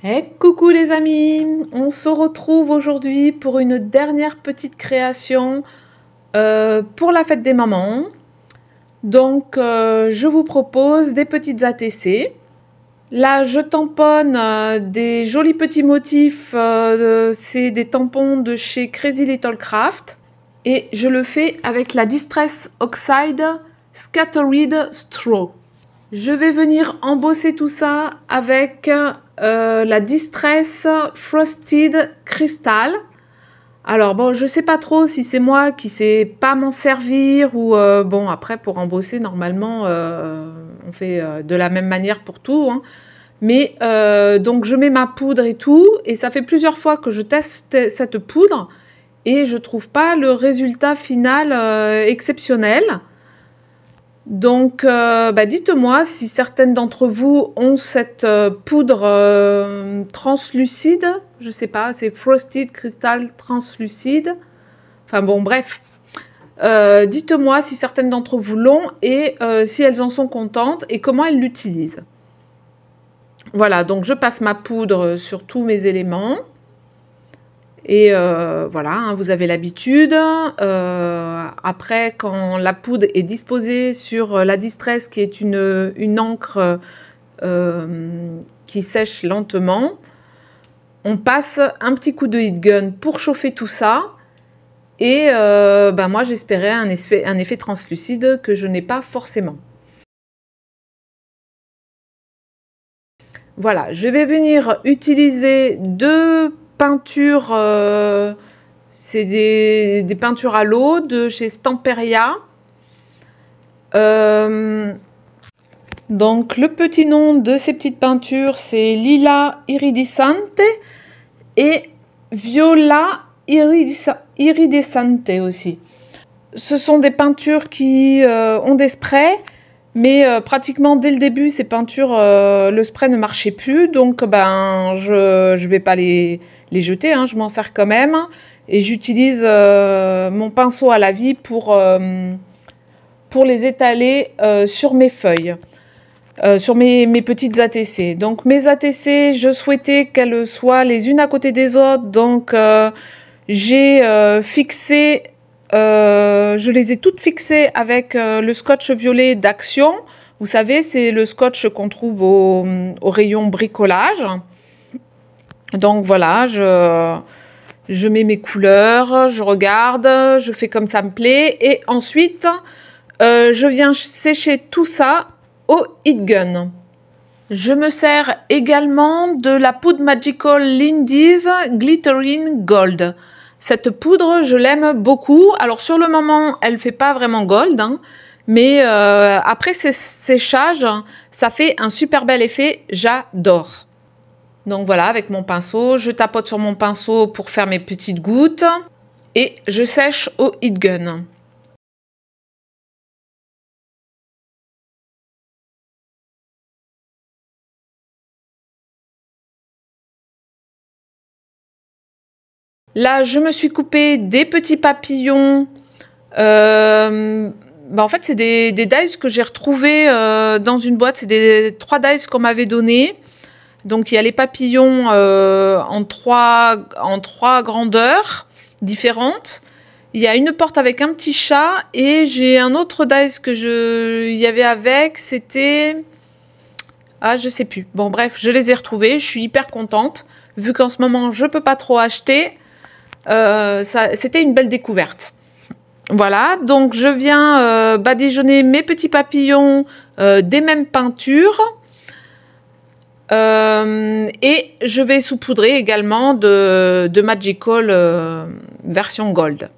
Hey, coucou les amis, on se retrouve aujourd'hui pour une dernière petite création pour la fête des mamans. Donc je vous propose des petites ATC. Là je tamponne des jolis petits motifs, c'est des tampons de chez Crazy Little Craft. Et je le fais avec la Distress Oxide Scattered Straw. Je vais venir embosser tout ça avec la Distress Frosted Crystal. Alors bon, je sais pas trop si c'est moi qui sais pas m'en servir ou bon, après pour embosser normalement on fait de la même manière pour tout, hein. Mais donc je mets ma poudre et tout, et ça fait plusieurs fois que je teste cette poudre et je trouve pas le résultat final exceptionnel. Donc, dites-moi si certaines d'entre vous ont cette poudre translucide. Je sais pas, c'est Frosted Crystal Translucide. Enfin bon, bref. Dites-moi si certaines d'entre vous l'ont et si elles en sont contentes et comment elles l'utilisent. Voilà, donc je passe ma poudre sur tous mes éléments. Et voilà, hein, vous avez l'habitude. Après, quand la poudre est disposée sur la Distress, qui est une encre qui sèche lentement, on passe un petit coup de heat gun pour chauffer tout ça. Et moi, j'espérais un effet translucide que je n'ai pas forcément. Voilà, je vais venir utiliser deux peintures. C'est des peintures à l'eau de chez Stamperia. Donc le petit nom de ces petites peintures, c'est Lila Iridescente et Viola Iridescente aussi. Ce sont des peintures qui ont des sprays, mais pratiquement dès le début, ces peintures, le spray ne marchait plus. Donc je vais pas les jeter, hein, je m'en sers quand même. Et j'utilise mon pinceau à la vie pour les étaler sur mes feuilles, sur mes petites ATC. Donc mes ATC, je souhaitais qu'elles soient les unes à côté des autres. Donc j'ai fixé, je les ai toutes fixées avec le scotch violet d'Action. Vous savez, c'est le scotch qu'on trouve au rayon bricolage. Donc voilà, je mets mes couleurs, je regarde, je fais comme ça me plaît. Et ensuite, je viens sécher tout ça au heat gun. Je me sers également de la poudre Magical Lindy's Glittering Gold. Cette poudre, je l'aime beaucoup. Alors sur le moment, elle ne fait pas vraiment gold, hein, mais après séchage, ça fait un super bel effet. J'adore. Donc voilà, avec mon pinceau, je tapote sur mon pinceau pour faire mes petites gouttes et je sèche au heat gun. Là, je me suis coupé des petits papillons. En fait, c'est des dies que j'ai retrouvés dans une boîte. C'est 3 dies qu'on m'avait donné. Donc, il y a les papillons en trois grandeurs différentes. Il y a une porte avec un petit chat. Et j'ai un autre dice que il y avait avec. C'était... Ah, je sais plus. Bon, bref, je les ai retrouvés. Je suis hyper contente. Vu qu'en ce moment, je peux pas trop acheter. C'était une belle découverte. Voilà, donc je viens badigeonner mes petits papillons des mêmes peintures. Et je vais saupoudrer également de Magical version gold.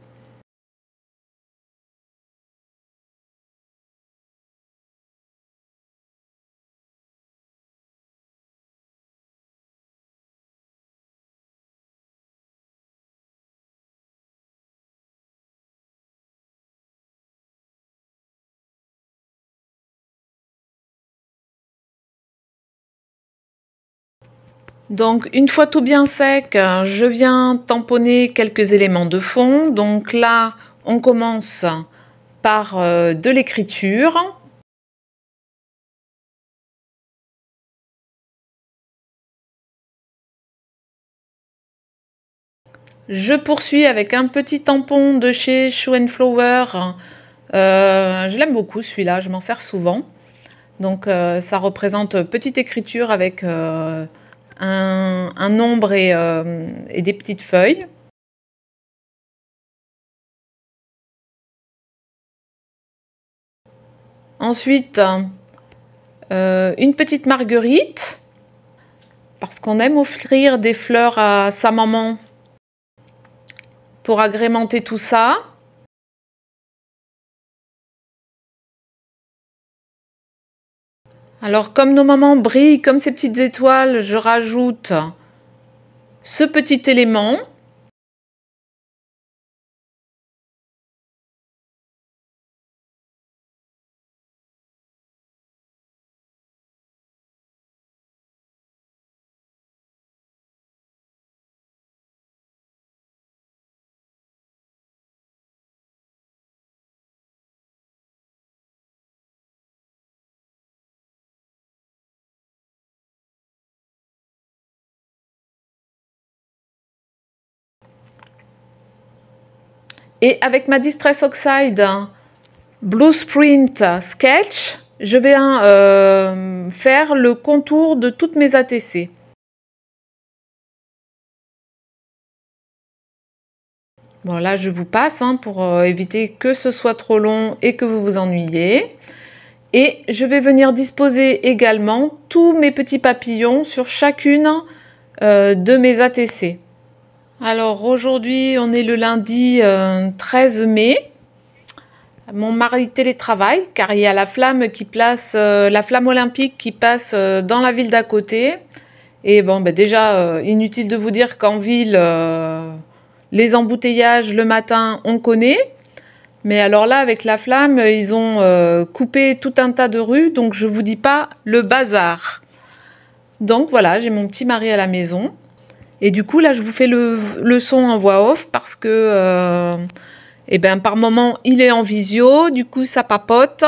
Donc une fois tout bien sec, je viens tamponner quelques éléments de fond. Donc là, on commence par de l'écriture. Je poursuis avec un petit tampon de chez Shoe & Flower. Je l'aime beaucoup celui-là, je m'en sers souvent. Donc ça représente petite écriture avec un nombre et des petites feuilles. Ensuite, une petite marguerite, parce qu'on aime offrir des fleurs à sa maman pour agrémenter tout ça. Alors, comme nos mamans brillent comme ces petites étoiles, je rajoute ce petit élément. Et avec ma Distress Oxide Blueprint Sketch, je vais faire le contour de toutes mes ATC. Bon, là, je vous passe pour éviter que ce soit trop long et que vous vous ennuyiez. Et je vais venir disposer également tous mes petits papillons sur chacune de mes ATC. Alors aujourd'hui, on est le lundi 13 mai. Mon mari télétravaille car il y a la flamme qui place, la flamme olympique qui passe dans la ville d'à côté. Et bon, déjà, inutile de vous dire qu'en ville, les embouteillages le matin, on connaît. Mais alors là, avec la flamme, ils ont coupé tout un tas de rues, donc je vous dis pas le bazar. Donc voilà, j'ai mon petit mari à la maison. Et du coup, là, je vous fais le son en voix off parce que, par moment, il est en visio, du coup, ça papote.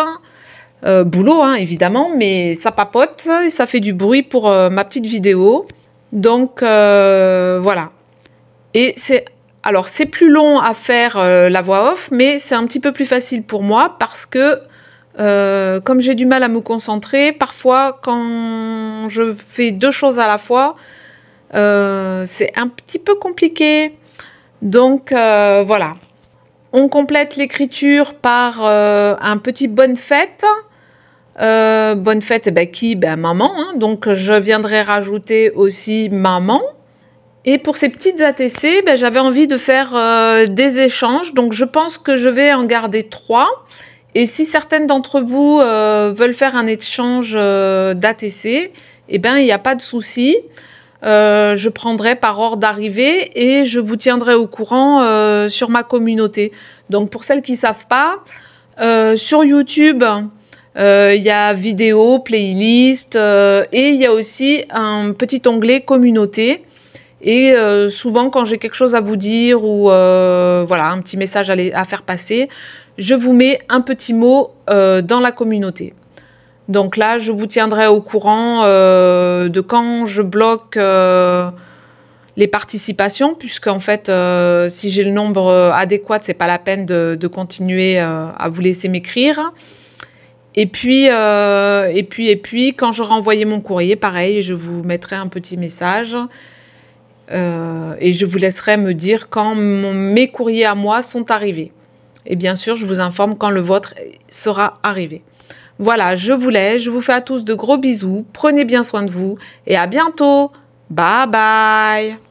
Boulot, évidemment, mais ça papote et ça fait du bruit pour ma petite vidéo. Donc, voilà. Et c'est plus long à faire la voix off, mais c'est un petit peu plus facile pour moi parce que comme j'ai du mal à me concentrer, parfois quand je fais deux choses à la fois, c'est un petit peu compliqué. Donc voilà. On complète l'écriture par un petit bonne fête. Bonne fête, qui? Maman. Donc je viendrai rajouter aussi maman. Et pour ces petites ATC, j'avais envie de faire des échanges. Donc je pense que je vais en garder 3. Et si certaines d'entre vous veulent faire un échange d'ATC, il n'y a pas de souci. Je prendrai par ordre d'arrivée et je vous tiendrai au courant sur ma communauté. Donc pour celles qui ne savent pas, sur YouTube, il y a vidéo, playlist et il y a aussi un petit onglet communauté. Et souvent, quand j'ai quelque chose à vous dire ou voilà, un petit message à faire passer, je vous mets un petit mot dans la communauté. Donc là, je vous tiendrai au courant de quand je bloque les participations, puisqu'en fait, si j'ai le nombre adéquat, c'est pas la peine de continuer à vous laisser m'écrire. Et puis, quand j'aurai envoyé mon courrier, pareil, je vous mettrai un petit message. Et je vous laisserai me dire quand mes courriers à moi sont arrivés. Et bien sûr, je vous informe quand le vôtre sera arrivé. Voilà, je vous laisse. Je vous fais à tous de gros bisous. Prenez bien soin de vous et à bientôt. Bye bye.